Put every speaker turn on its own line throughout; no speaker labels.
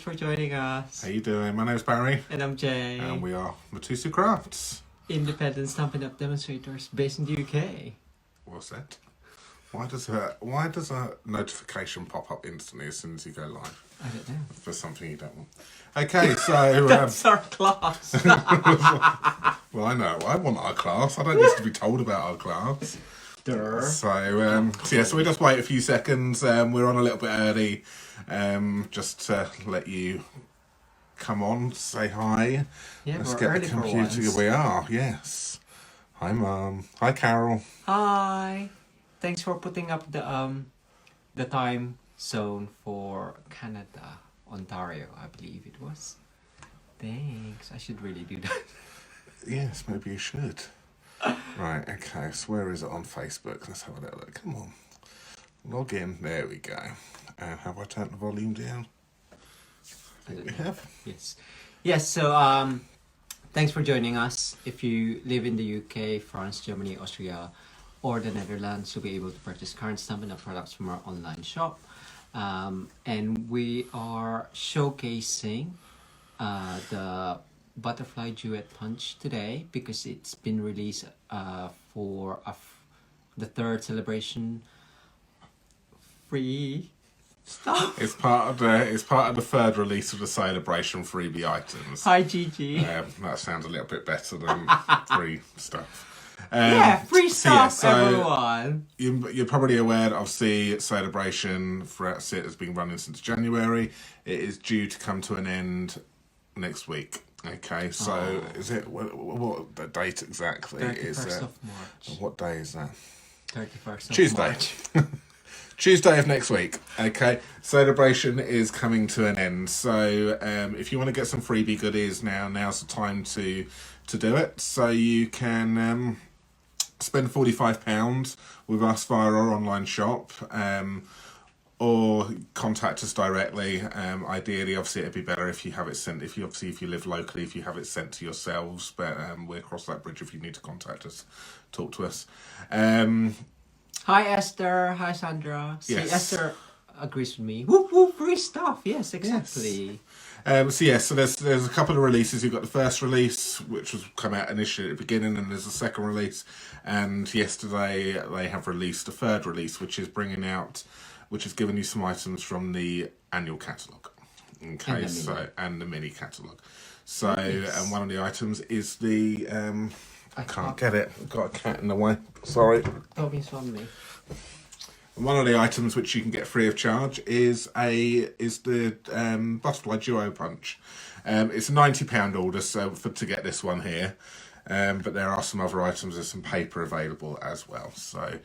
for joining us.
How you doing? My name's Barry.
And I'm Jay.
And we are Mitosu Crafts.
Independent Stampin' Up demonstrators based in the UK.
What's that? Why does a notification pop up instantly as soon as you go live?
I don't know.
For something you don't want. Okay, so...
That's our class.
Well, I know. I want our class. I don't need to be told about our class. So we just wait a few seconds. We're on a little bit early, just to let you come on, say hi.
Yeah,
let's
we're
get
early
the
for
computer.
once.
We are, yes. Hi, Mum. Hi, Carol.
Hi. Thanks for putting up the time zone for Canada, Ontario, I believe it was. Thanks. I should really do that.
Yes, maybe you should. Right, okay, so where is it on Facebook? Let's have a little look. Come on. Log in. There we go. And have I turned the volume down? I think we have.
Yes. Yes, so thanks for joining us. If you live in the UK, France, Germany, Austria, or the Netherlands, you'll be able to purchase current Stampin' Up products from our online shop. And we are showcasing the Butterfly Duet Punch today because it's been released for the third celebration free stuff.
It's part of the third release of the celebration freebie items.
Hi Gigi.
That sounds a little bit better than free stuff.
Free stuff,
so
everyone.
You're probably aware that obviously celebration throughout SIT has been running since January. It is due to come to an end next week. Okay, so is it what the date exactly
31st of March.
What day is that?
31st of
Tuesday.
March.
Tuesday of next week. Okay, celebration is coming to an end. So if you want to get some freebie goodies now's the time to do it. So you can spend £45 with us via our online shop. Or contact us directly. Ideally, obviously, it'd be better if you have it sent. If you live locally, if you have it sent to yourselves. But we'll cross that bridge if you need to contact us, talk to us.
Hi Esther. Hi Sandra. See,
Yes.
Esther agrees with me. Whoop whoop, free stuff. Yes, exactly.
Yes. So there's a couple of releases. You've got the first release, which was come out initially at the beginning, and there's a second release. And yesterday they have released a third release, which is giving you some items from the annual catalogue. Okay, and the mini catalogue. So, and one of the items is the I can't get it. I've got a cat in the way. Sorry.
Don't be on me.
One of the items which you can get free of charge is the Butterfly Duo Punch. It's a £90 order, so to get this one here. But there are some other items. There's some paper available as well. So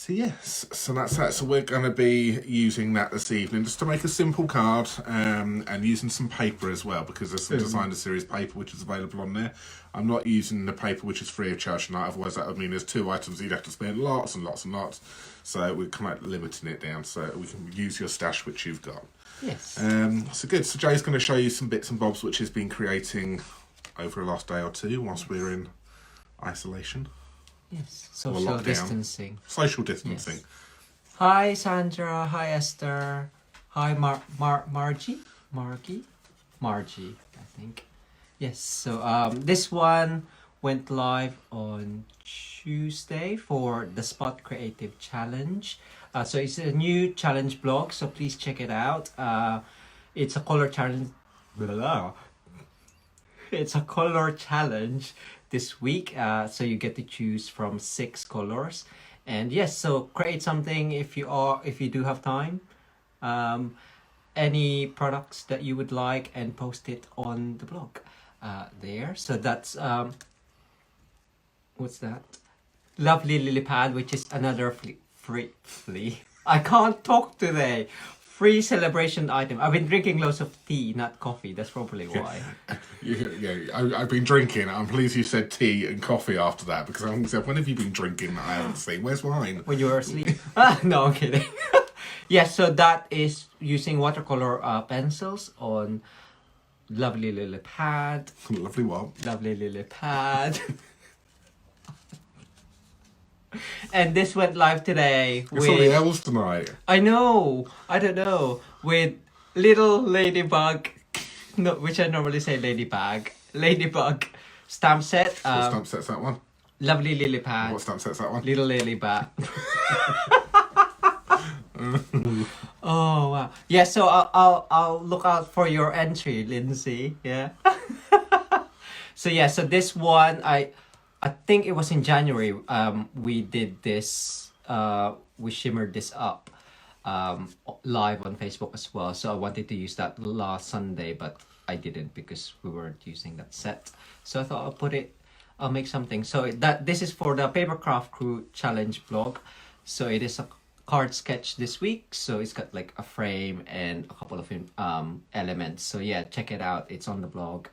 yes, so that's that. So we're going to be using that this evening just to make a simple card and using some paper as well because there's some designer series paper which is available on there. I'm not using the paper which is free of charge tonight, otherwise that would mean there's two items you'd have to spend lots and lots and lots. So we're kind of limiting it down so we can use your stash which you've got.
Yes.
So good. So Jay's going to show you some bits and bobs which he's been creating over the last day or two whilst we're in isolation.
Yes. Social distancing.
Social distancing.
Yes. Hi Sandra. Hi Esther. Hi Margie, I think. Yes. So this one went live on Tuesday for the Spot Creative Challenge. So it's a new challenge blog. So please check it out. It's a color challenge. It's a color challenge this week, so you get to choose from 6 colors, and yes, so create something if you do have time, any products that you would like, and post it on the blog there. So that's what's that? Lovely Lily Pad, which is another free. I can't talk today. Free celebration item. I've been drinking loads of tea, not coffee. That's probably why.
I've been drinking. I'm pleased you said tea and coffee after that because I said, when have you been drinking that I haven't seen? Where's wine?
When you were asleep. No, I'm kidding. Yes, so that is using watercolor pencils on Lovely Lily Pad.
Lovely what?
Lovely Lily Pad. And this went live today.
It's all the L's tonight.
I know. I don't know. With little ladybug, no, which I normally say ladybug stamp set.
What stamp set's that one?
Lovely lily pad.
What stamp set's that one?
Little lily bat. Oh wow! Yeah, so I'll look out for your entry, Lindsay. Yeah. So yeah, so this one I think it was in January. We did this. We shimmered this up, live on Facebook as well. So I wanted to use that last Sunday, but I didn't because we weren't using that set. So I thought I'll make something. So this is for the Papercraft Crew Challenge blog. So it is a card sketch this week. So it's got like a frame and a couple of elements. So yeah, check it out. It's on the blog.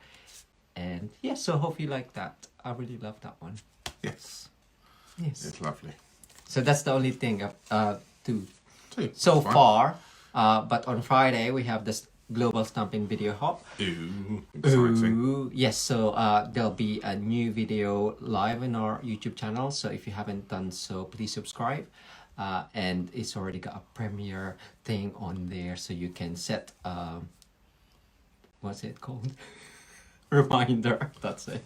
And yeah, so hope you like that. I really love that one.
Yes.
Yes.
It's lovely.
So that's the only thing
Two.
so
Fine.
far. But on Friday we have this global stamping video hop.
Ooh, exciting.
Ooh, yes, so there'll be a new video live in our YouTube channel. So if you haven't done so, please subscribe. And it's already got a premiere thing on there, so you can set what's it called? Reminder. That's it.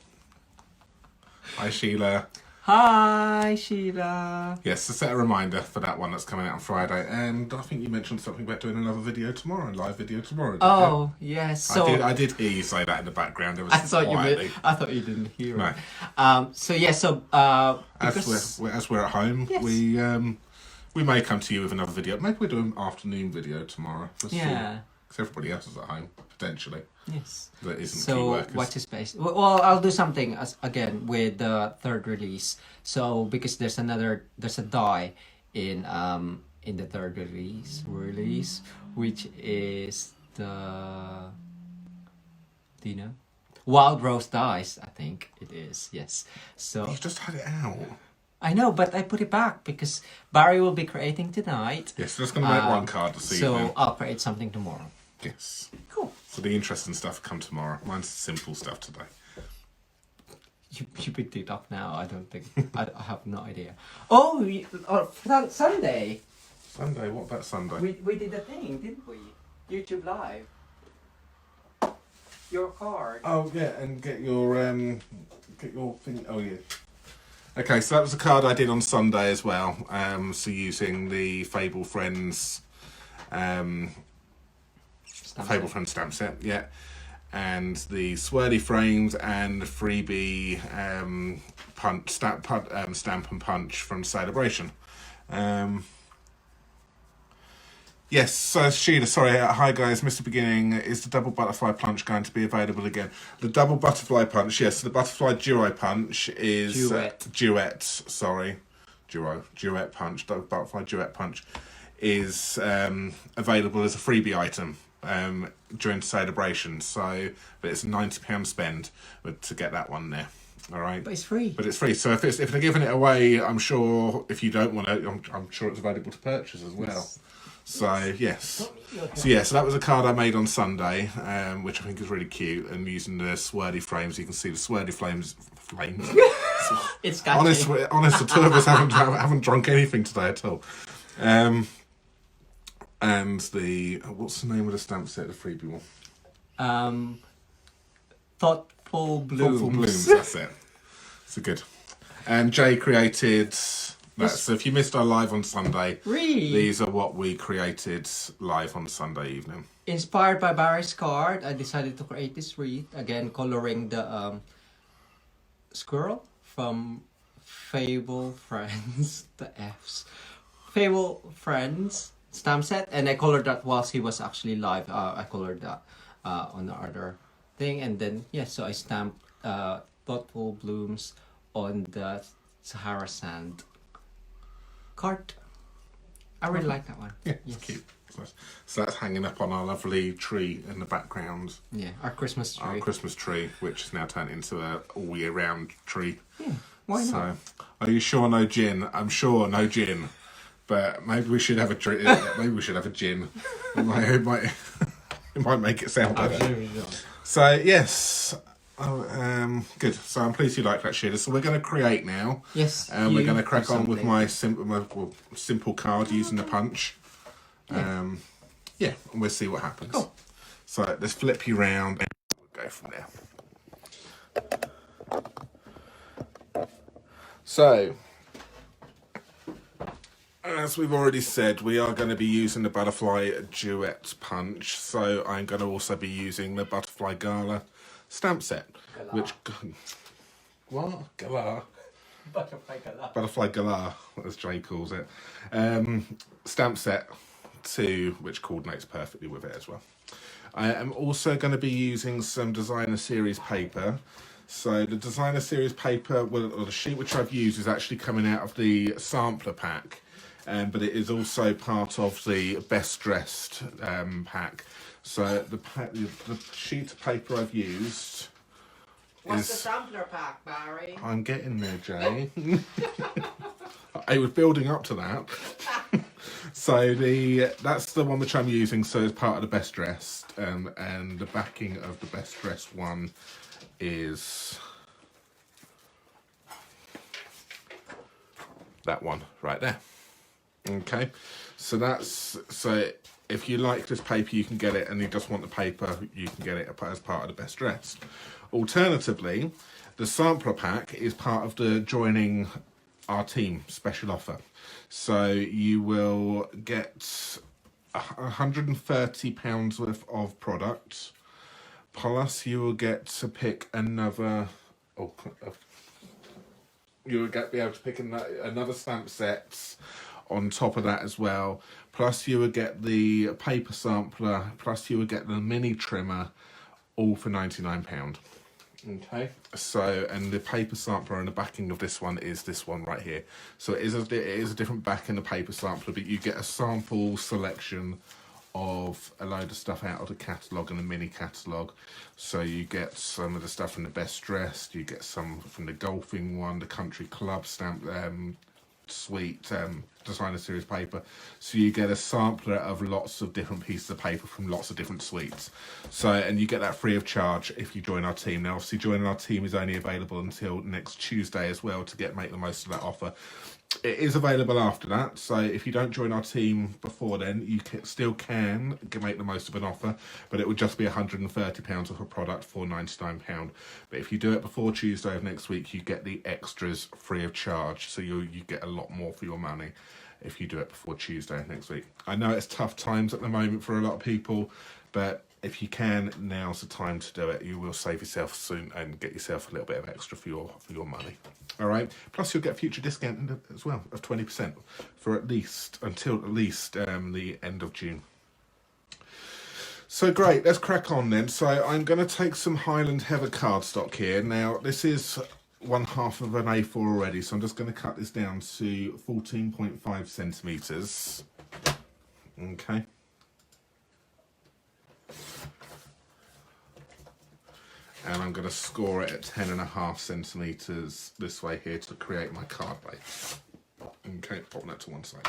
Hi, Sheila.
Hi, Sheila.
Yes, so set a reminder for that one that's coming out on Friday. And I think you mentioned something about doing another video tomorrow, live video tomorrow. Didn't
Oh, yes. So
I did hear you say that in the background. It was
I thought
quietly.
I thought you didn't hear
No.
it. So yeah, so because
As we're at home,
Yes.
we may come to you with another video. Maybe we'll do an afternoon video tomorrow. Let's see.
yeah,
Because everybody else is at home, potentially.
yes.
That isn't key
So
workers.
watch his space. Well, I'll do something again with the third release. So because there's a die in the third release, which is the, do you know? Wild Rose dies, I think it is. Yes. So
You just had it out.
I know, but I put it back because Barry will be creating tonight.
Yes, so just going to make one card this evening.
So I'll create something tomorrow.
Yes.
Cool.
So the interesting stuff come tomorrow. Mine's simple stuff today.
You picked it up now. I don't think. I have no idea. Oh, Sunday.
Sunday, what about Sunday?
We did a thing, didn't we? YouTube Live. Your card.
Oh yeah, and get your thing. Oh yeah. Okay, so that was a card I did on Sunday as well. So using the Fable Friends, stamp set, yeah, and the swirly frames and freebie stamp and punch from Celebration. Yes, so Sheila, sorry, hi guys, missed the beginning. Is the double butterfly punch going to be available again? The double butterfly punch, yes, the butterfly duo punch is... Duet punch, double butterfly duet punch is available as a freebie item during Celebration. So, but it's a £90 spend to get that one there. All right,
But it's free.
but it's free. So if they're giving it away, I'm sure if you don't want it, I'm sure it's available to purchase as well.
Yes.
So yes, so that was a card I made on Sunday, which I think is really cute, and using the swirly frames, you can see the swirly flames.
It's catchy.
Honest, the two of us haven't drunk anything today at all. And the what's the name of the stamp set? The freebie one.
Thoughtful Blooms.
Thoughtful Blooms. That's it. So good. And Jay created. So if you missed our live on Sunday, these are what we created live on Sunday evening.
Inspired by Barry's card, I decided to create this wreath. Again, coloring the squirrel from Fable Friends, the F's. Fable Friends stamp set. And I colored that whilst he was actually live. I colored that on the other thing. And then, so I stamped Thoughtful Blooms on the Sahara Sand card. I really like that one.
Yeah, it's cute. So that's hanging up on our lovely tree in the background.
Yeah, our Christmas tree.
Our Christmas tree, which is now turned into a all year round tree.
Yeah, why not?
So, are you sure no gin? I'm sure no gin. But maybe we should have a drink. Maybe we should have a gin. It might make it sound better. So yes. Good. So I'm pleased you like that, Sheila. So we're going to create now.
Yes.
And we're going to crack on with my simple card using the punch. yeah, and we'll see what happens.
Cool.
So let's flip you round and we'll go from there. So, as we've already said, we are going to be using the Butterfly Duet punch. So I'm going to also be using the Butterfly Gala stamp set.
Gala.
Which, what? Gala?
Butterfly Gala.
Butterfly Gala, as Jay calls it. Stamp set 2, which coordinates perfectly with it as well. I am also going to be using some Designer Series paper. So the Designer Series paper, well, the sheet which I've used is actually coming out of the sampler pack, but it is also part of the Best Dressed pack. So the sheet of paper I've used
What's the sampler pack, Barry?
I'm getting there, Jay. I was building up to that. So that's the one which I'm using, so it's part of the Best Dressed, and the backing of the Best Dressed one is that one right there. Okay, so if you like this paper, you can get it, and you just want the paper, you can get it as part of the Best Dressed. Alternatively, the sampler pack is part of the joining our team special offer. So you will get £130 worth of product, plus you will get to pick another. You will be able to pick another stamp set on top of that as well. Plus you will get the paper sampler. Plus you will get the mini trimmer, all for £99. Okay, so and the paper sampler and the backing of this one is this one right here. So it is a different back in the paper sampler, but you get a sample selection of a load of stuff out of the catalogue and the mini catalogue. So you get some of the stuff from the Best Dressed, you get some from the golfing one, the country club stamp suite, Designer Series paper. So you get a sampler of lots of different pieces of paper from lots of different suites. So, and you get that free of charge if you join our team. Now obviously joining our team is only available until next Tuesday as well to make the most of that offer. It is available after that, so if you don't join our team before then, you still can make the most of an offer, but it would just be £130 of a product for £99. But if you do it before Tuesday of next week, you get the extras free of charge, so you get a lot more for your money if you do it before Tuesday of next week. I know it's tough times at the moment for a lot of people, but if you can, now's the time to do it. You will save yourself soon and get yourself a little bit of extra for your money. All right. Plus, you'll get a future discount as well of 20% for until at least the end of June. So great. Let's crack on then. So I'm going to take some Highland Heather cardstock here. Now this is 1/2 of an A4 already, so I'm just going to cut this down to 14.5 centimeters. Okay. And I'm going to score it at 10.5 centimeters this way here to create my card base. Okay, pop that to one side.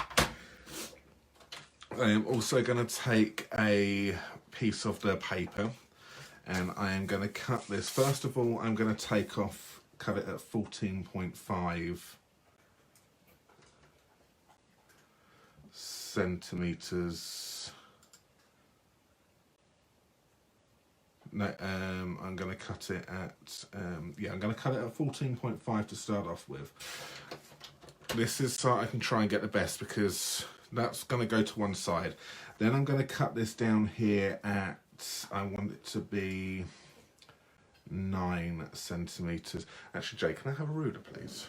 I am also going to take a piece of the paper and I am going to cut this. First of all, I'm going to cut it at 14.5 centimeters. No, I'm going to cut it at, I'm going to cut it at 14.5 to start off with. This is so I can try and get the best because that's going to go to one side. Then I'm going to cut this down here at, I want it to be 9 centimeters. Actually, Jay, can I have a ruler, please?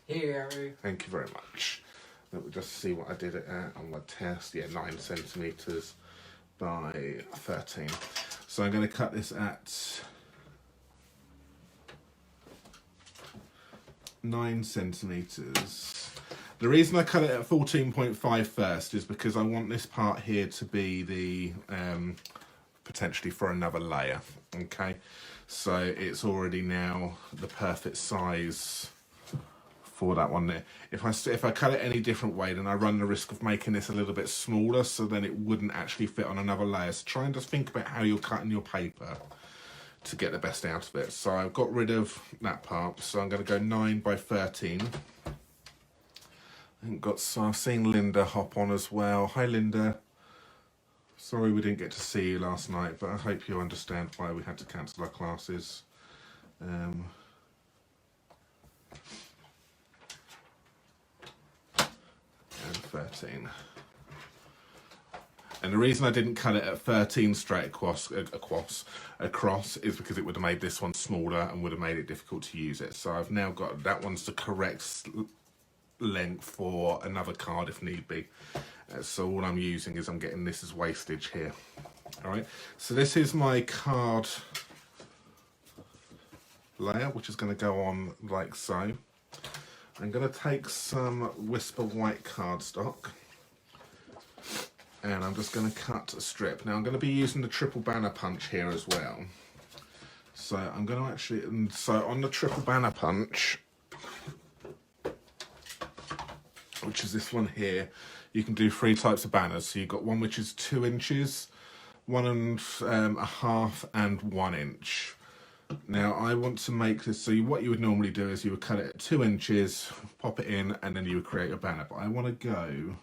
Here.
Thank you very much. Let me just see what I did it at on my test. Yeah, 9 centimeters by 13. So I'm going to cut this at 9 centimeters. The reason I cut it at 14.5 first is because I want this part here to be the potentially for another layer. Okay, so it's already now the perfect size for that one there. If I cut it any different way, then I run the risk of making this a little bit smaller, so then it wouldn't actually fit on another layer. So try and just think about how you're cutting your paper to get the best out of it. So I've got rid of that part, so I'm going to go 9 by 13. I've seen Linda hop on as well. Hi Linda. Sorry we didn't get to see you last night, but I hope you understand why we had to cancel our classes. And 13. And the reason I didn't cut it at 13 straight across is because it would have made this one smaller and would have made it difficult to use it. So I've now got that one's the correct length for another card if need be. So all I'm using is I'm getting this as wastage here. All right, so this is my card layer, which is going to go on like so. I'm going to take some Whisper White cardstock and I'm just going to cut a strip. Now I'm going to be using the triple banner punch here as well. So I'm going to actually, and so on the triple banner punch, which is this one here, you can do 3 types of banners. So you've got one which is 2 inches, 1.5 and 1 inch. Now I want to make this, so what you would normally do is you would cut it at 2 inches, pop it in, and then you would create a banner. But I want to go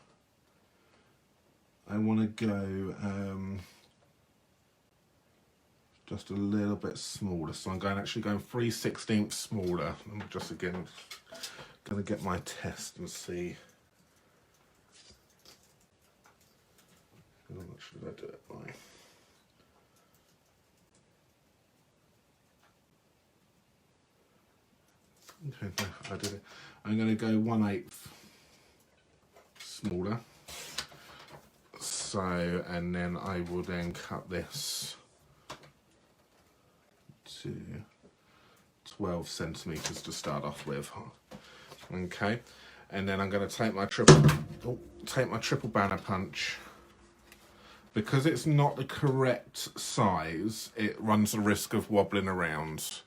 just a little bit smaller. So I'm actually going 3/16 smaller. I'm just again going to get my test and see. What should I do it by? Okay, I did it. I'm going to go 1/8 smaller. So, and then I will then cut this to 12 centimeters to start off with. Okay, and then I'm going to take my triple banner punch. Because it's not the correct size, it runs the risk of wobbling around.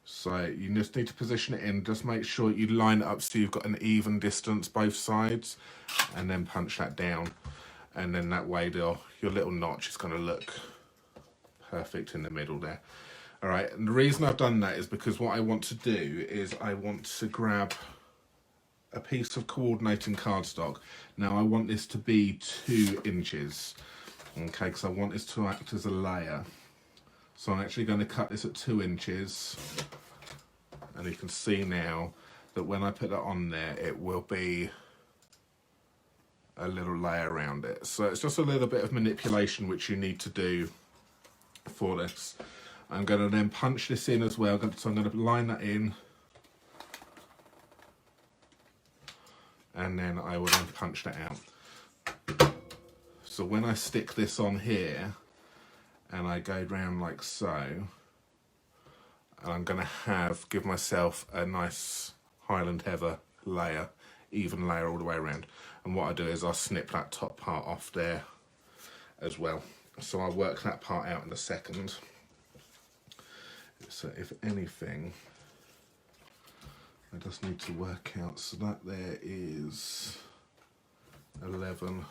So you just need to position it in, just make sure you line it up so you've got an even distance both sides, and then punch that down. And then that way your little notch is going to look perfect in the middle there. All right, and the reason I've done that is because what I want to do is I want to grab a piece of coordinating cardstock. Now I want this to be 2 inches, okay, because I want this to act as a layer. So I'm actually going to cut this at 2 inches, and you can see now that when I put that on there, it will be a little layer around it. So it's just a little bit of manipulation which you need to do for this. I'm going to then punch this in as well, so I'm going to line that in, and then I will then punch that out. So when I stick this on here and I go down like so, and I'm going to give myself a nice Highland Heather layer, even layer all the way around. And what I do is I'll snip that top part off there as well. So I'll work that part out in a second. So if anything, I just need to work out, so that there is 11.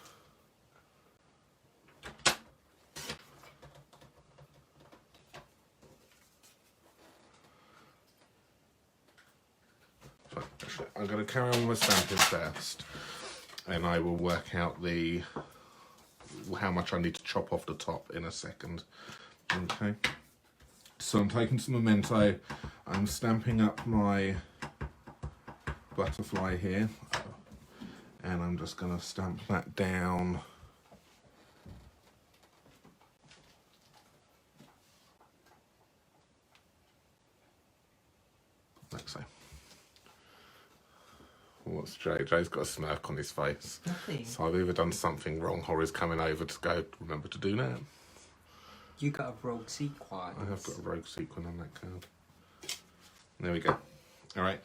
Actually, I'm going to carry on with Stampin first, and I will work out how much I need to chop off the top in a second. Okay. So I'm taking some Memento, I'm stamping up my butterfly here, and I'm just going to stamp that down like so. What's Jay? Jay's got a smirk on his face.
Nothing.
So I've either done something wrong or he's coming over to go, remember to do that.
You got a rogue sequin.
I have got a rogue sequin on that card. There we go. All right.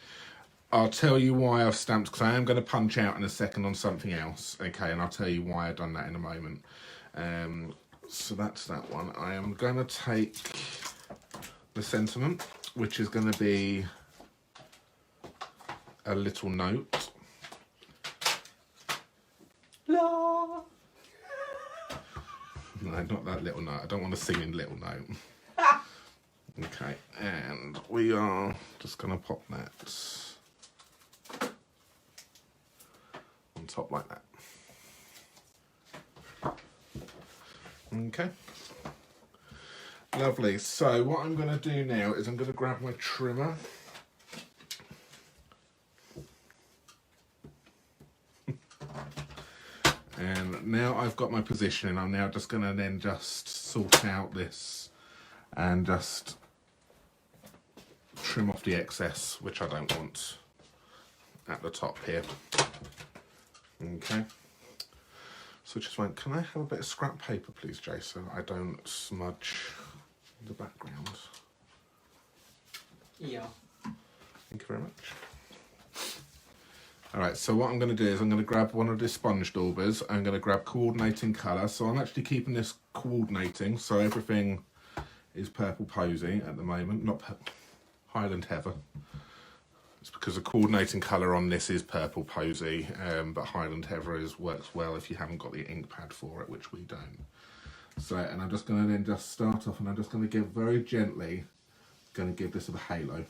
I'll tell you why I've stamped, because I am going to punch out in a second on something else. Okay, and I'll tell you why I've done that in a moment. So that's that one. I am going to take the sentiment, which is going to be a little note.
La.
No, not that little note. I don't want to sing in little note. Okay, and we are just going to pop that on top like that. Okay. Lovely. So what I'm going to do now is I'm going to grab my trimmer. And now I've got my positioning, I'm now just going to then just sort out this and just trim off the excess, which I don't want at the top here. Okay. So just went, can I have a bit of scrap paper please, Jay, so I don't smudge the background?
Yeah.
Thank you very much. Alright, so what I'm going to do is I'm going to grab one of the sponge daubers. I'm going to grab coordinating colour. So I'm actually keeping this coordinating, so everything is purple posy at the moment, not Highland Heather. It's because the coordinating colour on this is purple posy, but Highland Heather works well if you haven't got the ink pad for it, which we don't. So, and I'm just going to then just start off, and I'm just going to give very gently, going to give this a halo.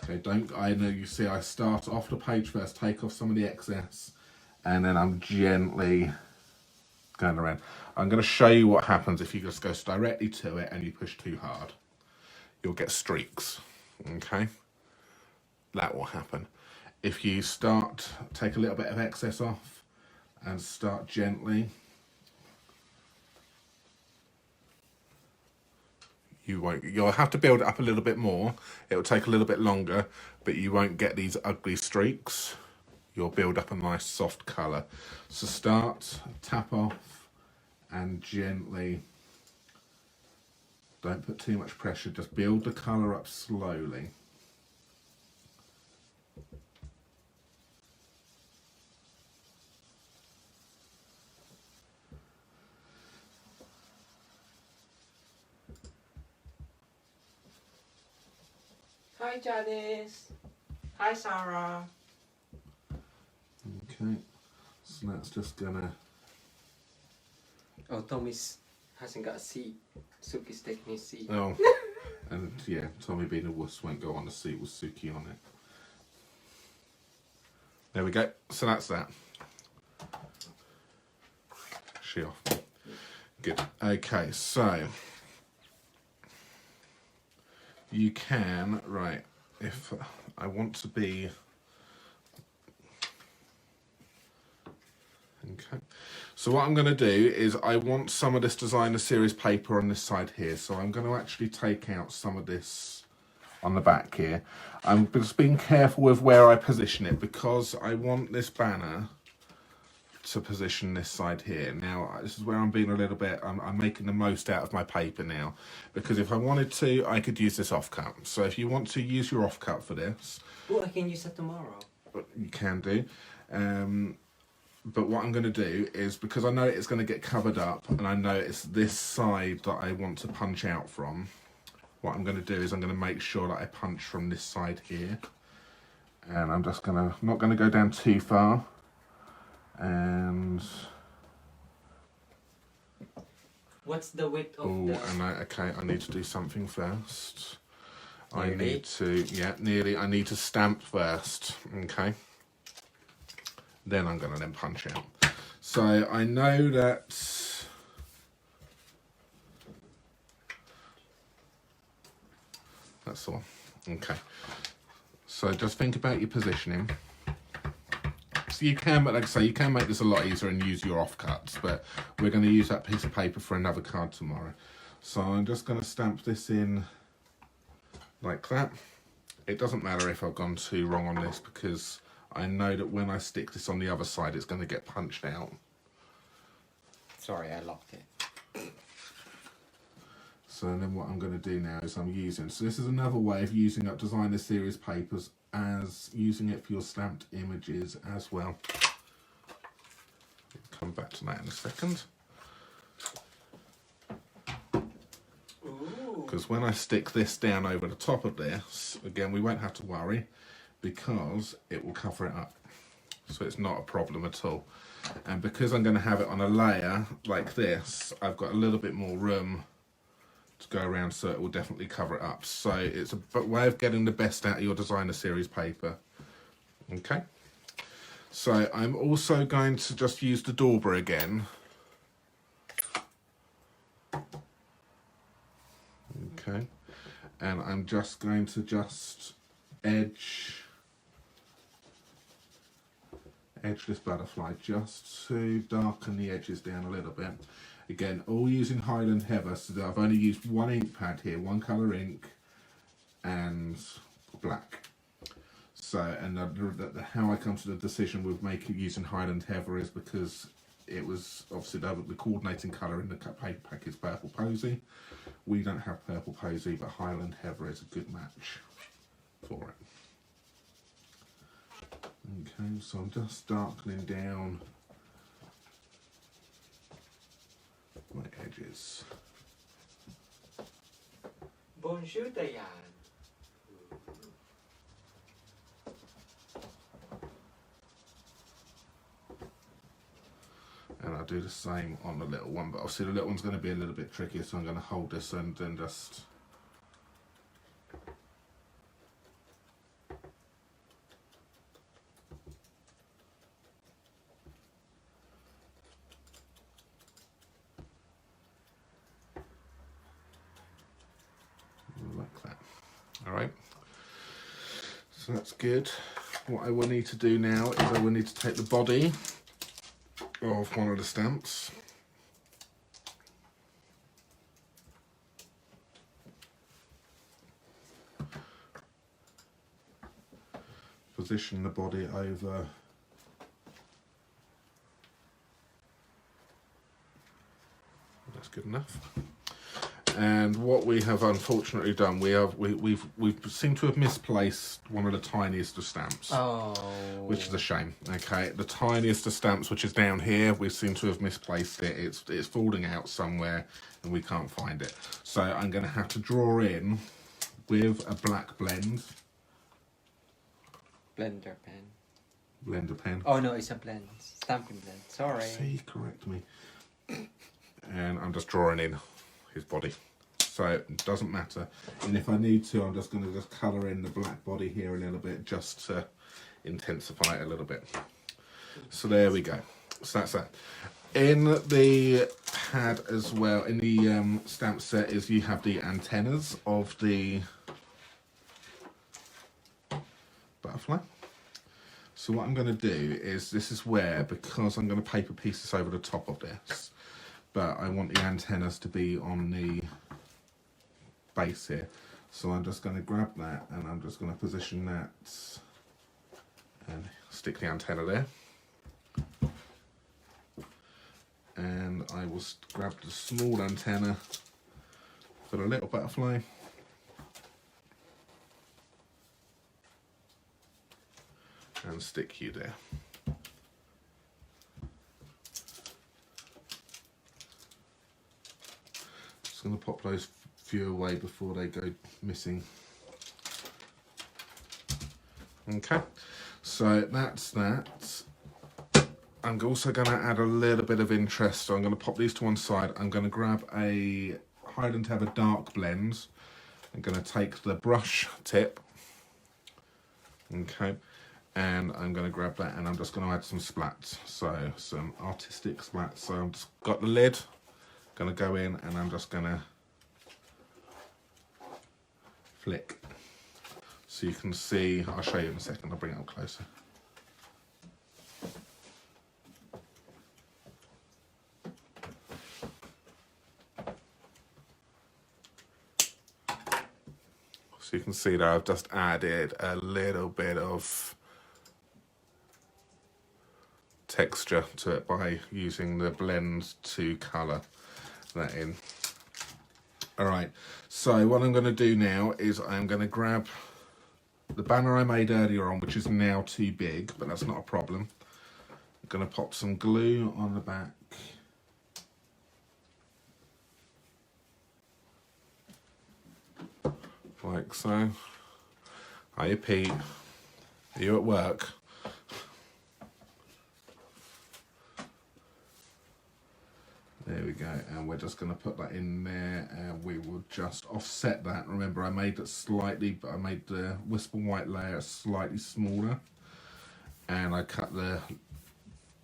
Okay, I know you see I start off the page first, take off some of the excess, and then I'm gently going around. I'm going to show you what happens if you just go directly to it and you push too hard. You'll get streaks, okay? That will happen. If you take a little bit of excess off and start gently, you'll have to build it up a little bit more. It will take a little bit longer, but you won't get these ugly streaks. You'll build up a nice soft colour. So start, tap off, and gently, don't put too much pressure, just build the colour up slowly.
Hi Janice. Hi Sarah.
Okay, so that's just gonna...
Oh, Tommy's hasn't got a seat. Suki's taking his seat.
Oh, and yeah, Tommy being a wuss won't go on the seat with Suki on it. There we go, so that's that. She off. Good. Okay, so you can, right, if I want to be, okay, so what I'm going to do is I want some of this designer series paper on this side here, so I'm going to actually take out some of this on the back here. I'm just being careful with where I position it because I want this banner to position this side here. Now, this is where I'm being a little bit, I'm making the most out of my paper now, because if I wanted to, I could use this offcut. So if you want to use your offcut for this,
Oh, I can use that tomorrow.
you can do. But what I'm going to do is, because I know it's going to get covered up, and I know it's this side that I want to punch out from, what I'm going to do is I'm going to make sure that I punch from this side here. And I'm just going to, not going to go down too far. And
what's the width of
oh,
the...
and I need to do something first.
Nearly.
I need to, yeah, nearly. I need to stamp first, okay? Then I'm going to then punch out. So I know that that's the one. Okay. So just think about your positioning. So you can, but like I say, you can make this a lot easier and use your offcuts, but we're going to use that piece of paper for another card tomorrow. So I'm just going to stamp this in like that. It doesn't matter if I've gone too wrong on this because I know that when I stick this on the other side, it's going to get punched out.
Sorry, I locked it.
So then what I'm going to do now is I'm using, so this is another way of using up designer series papers as using it for your stamped images as well. I'll come back to that in a second. Because when I stick this down over the top of this, again, we won't have to worry because it will cover it up. So it's not a problem at all. And because I'm going to have it on a layer like this, I've got a little bit more room to go around, so it will definitely cover it up. So it's a way of getting the best out of your designer series paper. Okay. So I'm also going to just use the dauber again. Okay. And I'm just going to edge this butterfly just to darken the edges down a little bit. Again, all using Highland Heather, so that I've only used one ink pad here, one colour ink and black. So, and how I come to the decision with using Highland Heather is because it was obviously the coordinating colour in the paper pack is Purple Posy. We don't have Purple Posy, but Highland Heather is a good match for it. Okay, so I'm just darkening down my edges.
Bonjour, Diane.
And I'll do the same on the little one, but obviously the little one's going to be a little bit trickier, so I'm going to hold this and then just like that. Alright, so that's good. What I will need to do now is I will need to take the body of one of the stamps. Position the body over that's good enough. And what we have unfortunately done, we've seemed to have misplaced one of the tiniest of stamps.
Oh.
Which is a shame. Okay, the tiniest of stamps, which is down here, we seem to have misplaced it. It's falling out somewhere, and we can't find it. So I'm going to have to draw in with a black blend.
Blender pen.
Blender pen.
Oh no, it's a blend. Stampin blend. Sorry.
See, correct me. And I'm just drawing in his body. So it doesn't matter. And if I need to, I'm just going to just colour in the black body here a little bit just to intensify it a little bit. So there we go. So that's that. In the pad as well, in the stamp set, is you have the antennas of the butterfly. So what I'm going to do is, this is where, because I'm going to paper piece this over the top of this, but I want the antennas to be on the base here. So I'm just going to grab that and I'm just going to position that and stick the antenna there. And I will grab the small antenna for the little butterfly. And stick you there. Just going to pop those few away before they go missing. Okay, so that's that. I'm also going to add a little bit of interest, so I'm going to pop these to one side. I'm going to grab a Highland Heather dark blend. I'm going to take the brush tip, okay, and I'm going to grab that and I'm just going to add some splats, so some artistic splats. So I've just got the lid, going to go in and I'm just going to flick. So you can see, I'll show you in a second, I'll bring it up closer. So you can see that I've just added a little bit of texture to it by using the blend to colour that in. Alright, so what I'm going to do now is I'm going to grab the banner I made earlier on, which is now too big, but that's not a problem. I'm going to pop some glue on the back. Like so. Hiya Pete, are you at work? There we go, and we're just going to put that in there and we will just offset that. Remember, I made it slightly, but I made the Whisper White layer slightly smaller. and I cut the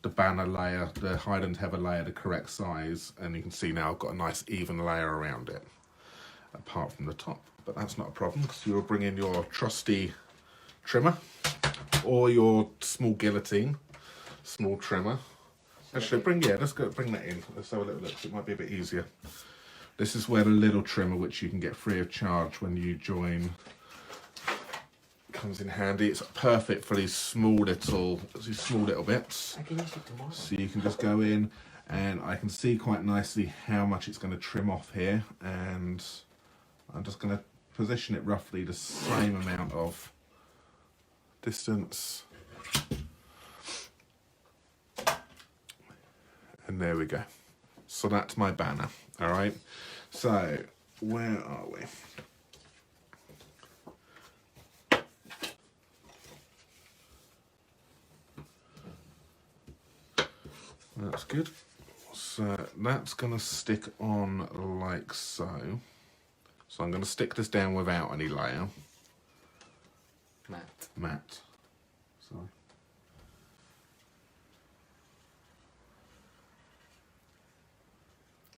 banner layer, the Highland Heather layer, the correct size, and you can see now I've got a nice even layer around it, apart from the top. But that's not a problem, because you'll bring in your trusty trimmer, or your small guillotine, small trimmer. Actually, bring that in. Let's have a little look, so it might be a bit easier. This is where the little trimmer, which you can get free of charge when you join, comes in handy. It's perfect for these small little bits.
I can use it tomorrow.
So you can just go in, and I can see quite nicely how much it's going to trim off here, and I'm just going to position it roughly the same amount of distance. And there we go. So that's my banner. All right. So where are we? That's good. So that's going to stick on like so. So I'm going to stick this down without any layer. Matte. Sorry.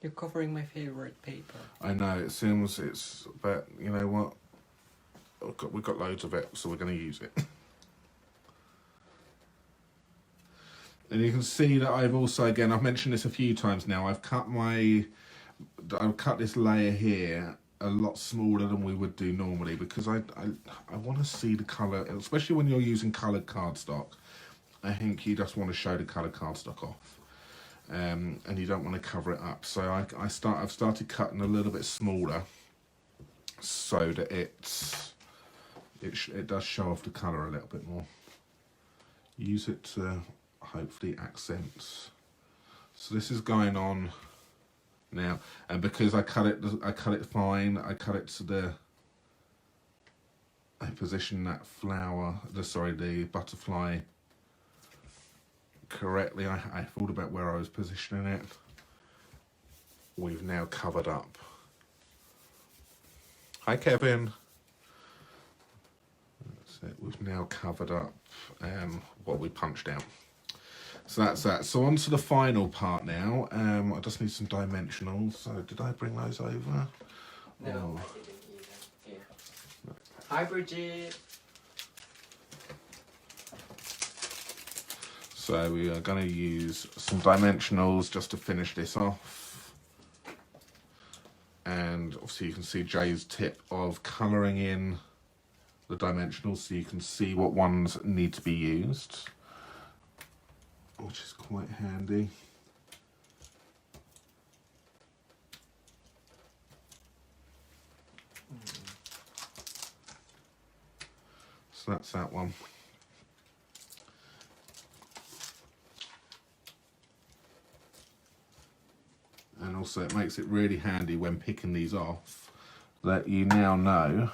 You're covering my favorite paper.
I know, it seems it's, but you know what? We've got loads of it, so we're going to use it. And you can see that I've also, again, I've mentioned this a few times now, I've cut this layer here a lot smaller than we would do normally, because I want to see the colour, especially when you're using coloured cardstock. I think you just want to show the coloured cardstock off. And you don't want to cover it up. So I've started cutting a little bit smaller, so that it does show off the colour a little bit more. Use it to hopefully accent. So this is going on now, and because I cut it fine. I cut it to I position that the butterfly correctly. I thought about where I was positioning it. We've now covered up. Hi Kevin. That's it. We've now covered up what we punched out. So that's that. So on to the final part now. I just need some dimensionals. So did I bring those over?
No,
oh.
I didn't either. Here. Hi Bridget.
So we are going to use some dimensionals just to finish this off. And obviously you can see Jay's tip of colouring in the dimensionals so you can see what ones need to be used, which is quite handy. So that's that one. And also it makes it really handy when picking these off that you now know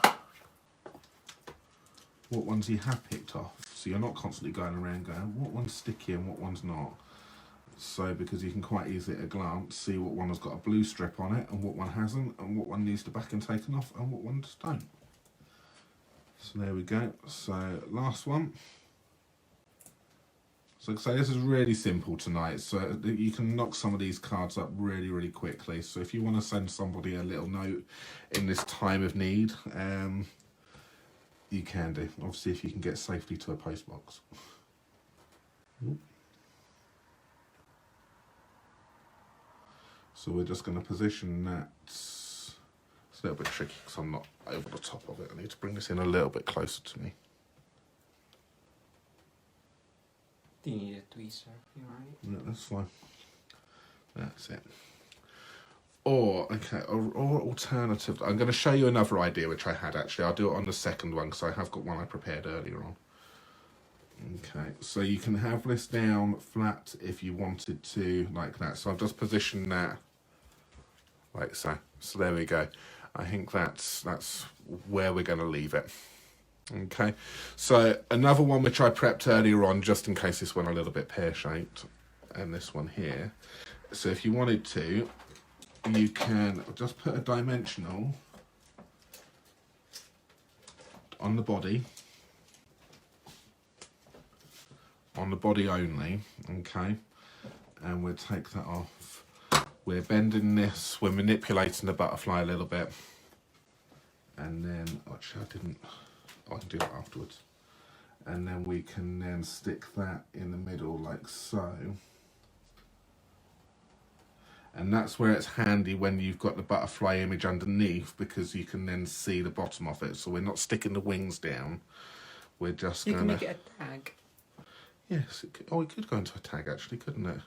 what ones you have picked off. So you're not constantly going around going, what one's sticky and what one's not. So because you can quite easily at a glance see what one has got a blue strip on it and what one hasn't, and what one needs to back and taken off and what ones don't. So there we go. So last one. So like I say, this is really simple tonight, so you can knock some of these cards up really, really quickly. So if you want to send somebody a little note in this time of need, you can do. Obviously, if you can get safely to a postbox. So we're just going to position that. It's a little bit tricky because I'm not over the top of it. I need to bring this in a little bit closer to me.
Do you need a tweezer? You alright?
No, that's fine. That's it. Or, okay, or alternative. I'm going to show you another idea which I had actually. I'll do it on the second one because I have got one I prepared earlier on. Okay, so you can have this down flat if you wanted to, like that. So I've just positioned that like so. So there we go. I think that's where we're going to leave it. Okay, so another one which I prepped earlier on, just in case this went a little bit pear-shaped, and this one here. So if you wanted to, you can just put a dimensional on the body, on the body only, okay, and we'll take that off. We're bending this, we're manipulating the butterfly a little bit, and then, actually I can do that afterwards, and then we can then stick that in the middle like so. And that's where it's handy when you've got the butterfly image underneath, because you can then see the bottom of it. So we're not sticking the wings down. We're just going to...
You can make it a tag.
Yes. It could go into a tag, actually, couldn't it?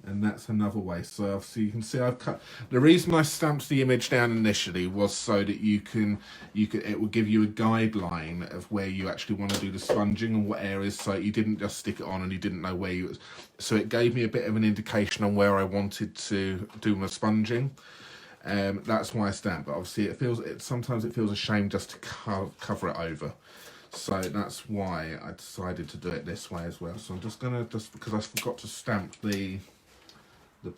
And that's another way. So obviously you can see I've cut. The reason I stamped the image down initially was so that it will give you a guideline of where you actually want to do the sponging and what areas, so you didn't just stick it on and you didn't know where you was. So it gave me a bit of an indication on where I wanted to do my sponging. That's why I stamped. But obviously sometimes it feels a shame just to cover it over. So that's why I decided to do it this way as well. So I'm just gonna, because I forgot to stamp the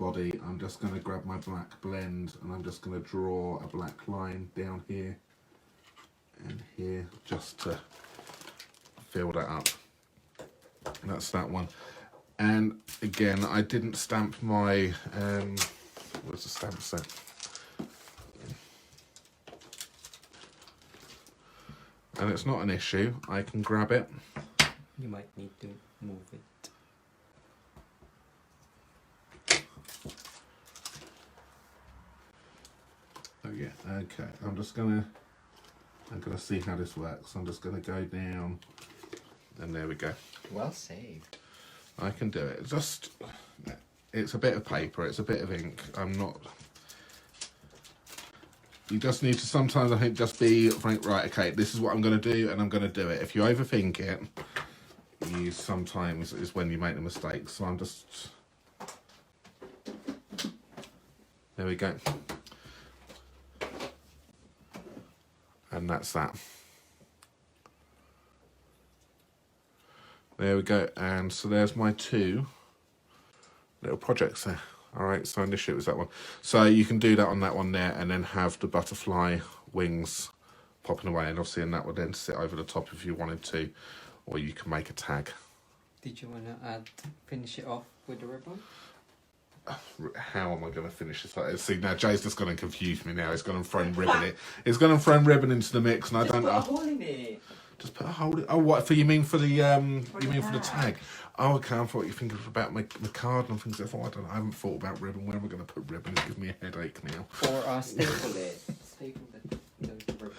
body, I'm just going to grab my black blend and I'm just going to draw a black line down here and here just to fill that up. And that's that one. And again, I didn't stamp my where's the stamp set? And it's not an issue, I can grab it.
You might need to move it.
Oh yeah, okay. I'm gonna see how this works. I'm just gonna go down, and there we go.
Well saved.
I can do it. It's a bit of paper. It's a bit of ink. You just need to sometimes, I think, just be frank. Right, okay. This is what I'm gonna do, and I'm gonna do it. If you overthink it, you sometimes is when you make the mistake. So I'm just. There we go. And that's that. There we go. And so there's my two little projects there. All right, so initially it was that one. So you can do that on that one there and then have the butterfly wings popping away. And obviously, and that would then sit over the top if you wanted to, or you can make a tag.
Did you want to finish it off with the ribbon?
How am I going to finish this? See, now Jay's just going to confuse me now. He's going to throw ribbon He's going to throw ribbon into the mix, and I don't know.
Just put a hole in it.
Just put a hole in. Oh, what? You mean for the tag? Oh, okay. I thought you were thinking about my card and things. I don't know. I haven't thought about ribbon. Where am I going to put ribbon? It gives me a headache now.
Or staple it. Staple the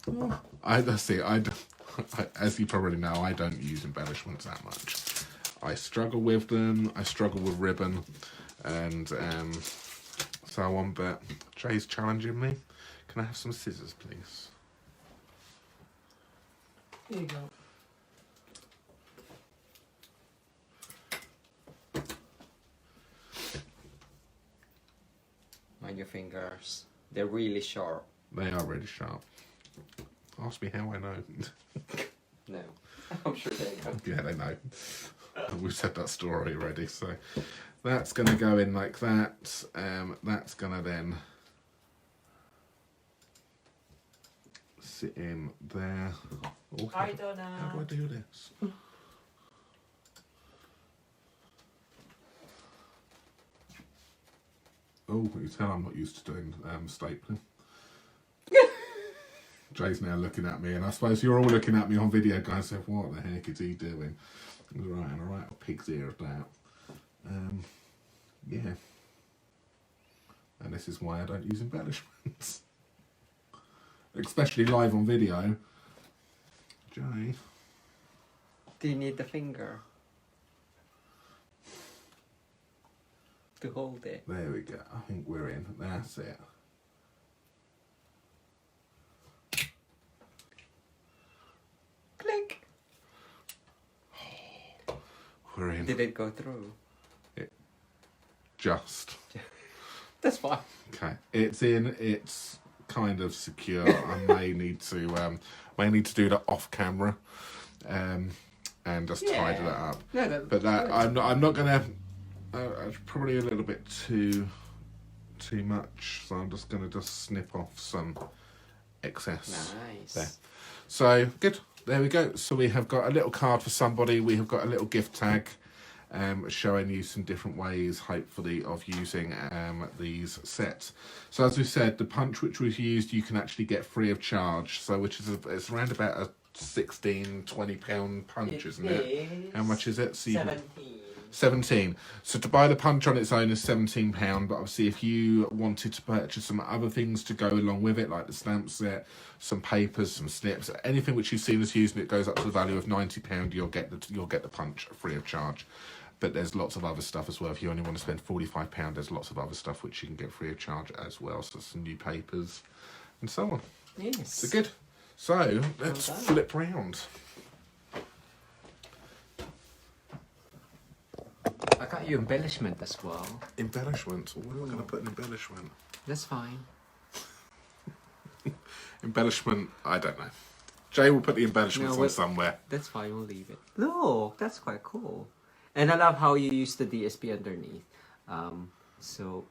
ribbon.
I see. As you probably know, I don't use embellishments that much. I struggle with them. I struggle with ribbon. And so on, but Jay's challenging me. Can I have some scissors, please?
Here you go. Mind your fingers. They're really sharp.
They are really sharp. Ask me how I know.
No, I'm sure they know.
Yeah, they know. We've said that story already, so... That's going to go in like that. That's going to then sit in there. Oh, how do I do this? Oh, you tell I'm not used to doing stapling. Jay's now looking at me, and I suppose you're all looking at me on video, guys. So what the heck is he doing? Right, and a right pig's ear of that. Yeah, and this is why I don't use embellishments, especially live on video. Jay,
do you need the finger to hold it?
There we go. I think we're in. That's it.
Click.
We're in.
Did it go through?
Just.
That's fine.
Okay, it's in. It's kind of secure. I may need to do that off camera, and just tidy that up.
No,
but that I'm not gonna. It's probably a little bit too much, so I'm just gonna snip off some excess.
Nice.
There. So good. There we go. So we have got a little card for somebody. We have got a little gift tag showing you some different ways, hopefully, of using these sets. So as we said, the punch which we've used, you can actually get free of charge. So which is it's around about a 16, 20 pound punch, isn't it? How much is it? So 17. So to buy the punch on its own is £17, but obviously if you wanted to purchase some other things to go along with it, like the stamp set, some papers, some snips, anything which you've seen us using, it goes up to the value of £90. You'll get the punch free of charge. But there's lots of other stuff as well. If you only want to spend £45, there's lots of other stuff which you can get free of charge as well. So some new papers and so on.
Yes.
So good. So let's flip round.
I got you embellishment as well.
Embellishment. Where am I going to put an embellishment?
That's fine.
Embellishment, I don't know. Jay will put the embellishments on somewhere.
That's fine, we'll leave it. Look, that's quite cool. And I love how you use the DSP underneath. So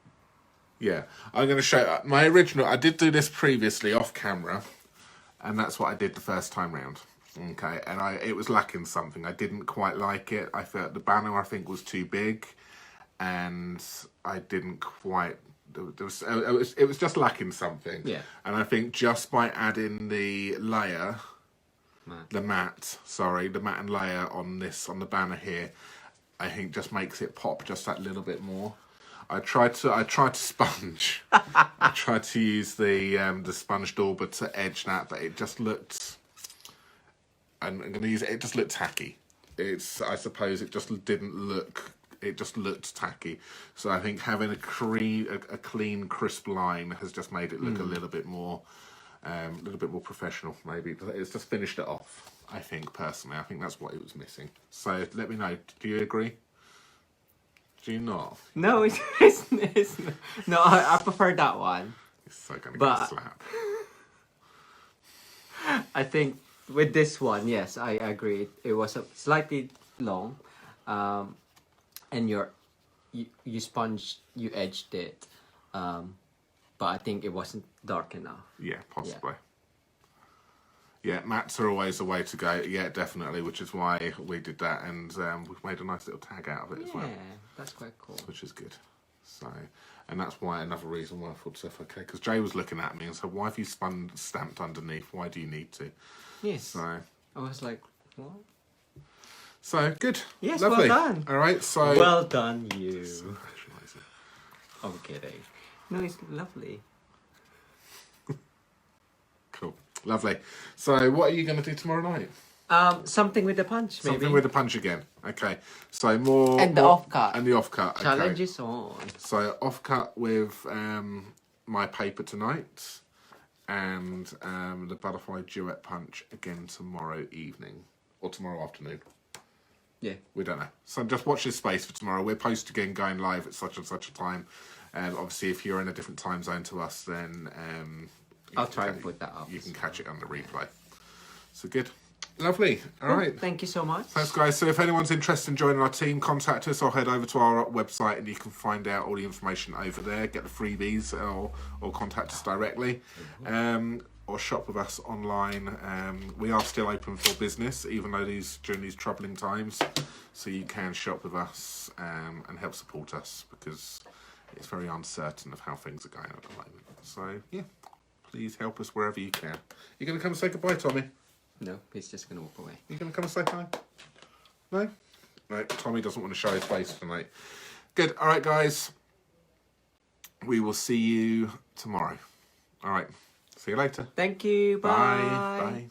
yeah, I'm going to show my original. I did do this previously off camera, and that's what I did the first time round. Okay, and it was lacking something. I didn't quite like it. I felt the banner, I think, was too big, and I didn't quite. It was just lacking something.
Yeah.
And I think just by adding the layer, the matte and layer on the banner here, I think just makes it pop just that little bit more. I tried to sponge. I tried to use the sponge dauber to edge that, but it just looked. I'm going to use it. It just looked tacky. I suppose it just didn't look. It just looked tacky. So I think having a clean, crisp line has just made it look a little bit more professional. Maybe it's just finished it off. I think personally, I think that's what it was missing. So let me know. Do you agree? Do you not?
no, it's no. I prefer that one.
It's so gonna get a slap.
I think with this one, yes, I agree. It was slightly long, and you edged it, but I think it wasn't dark enough.
Yeah, possibly. Yeah, mattes are always the way to go. Yeah, definitely, which is why we did that, and we've made a nice little tag out of it as well.
Yeah, that's quite cool.
Which is good. So, and that's why another reason why I thought stuff okay, because Jay was looking at me and said, "Why have you stamped underneath? Why do you need to?"
Yes.
So
I was like, what?
So good.
Yes,
lovely.
well done.
All right, so
well done, you.
So visualising.
I'm kidding. No, it's lovely.
Cool. Lovely. So what are you going to do tomorrow night?
Something with the punch, maybe.
Something with the punch again. Okay. So more...
And the off-cut.
And the off-cut. Okay.
Challenges on.
So off-cut with my paper tonight and the butterfly duet punch again tomorrow evening. Or tomorrow afternoon.
Yeah.
We don't know. So just watch this space for tomorrow. We're post again going live at such and such a time. Obviously, if you're in a different time zone to us, then...
I'll try and put that up.
You can catch it on the replay. So good. Lovely. All right.
Thank you so much.
Thanks, guys. So if anyone's interested in joining our team, contact us or head over to our website and you can find out all the information over there. Get the freebies or contact us directly. Or shop with us online. We are still open for business, even though during these troubling times. So you can shop with us and help support us because it's very uncertain of how things are going at the moment. So, yeah. Please help us wherever you can. You going to come and say goodbye, Tommy?
No, he's just going to walk away.
You going to come and say hi? No? No, Tommy doesn't want to show his face tonight. Good. All right, guys. We will see you tomorrow. All right. See you later.
Thank you. Bye.
Bye. Bye.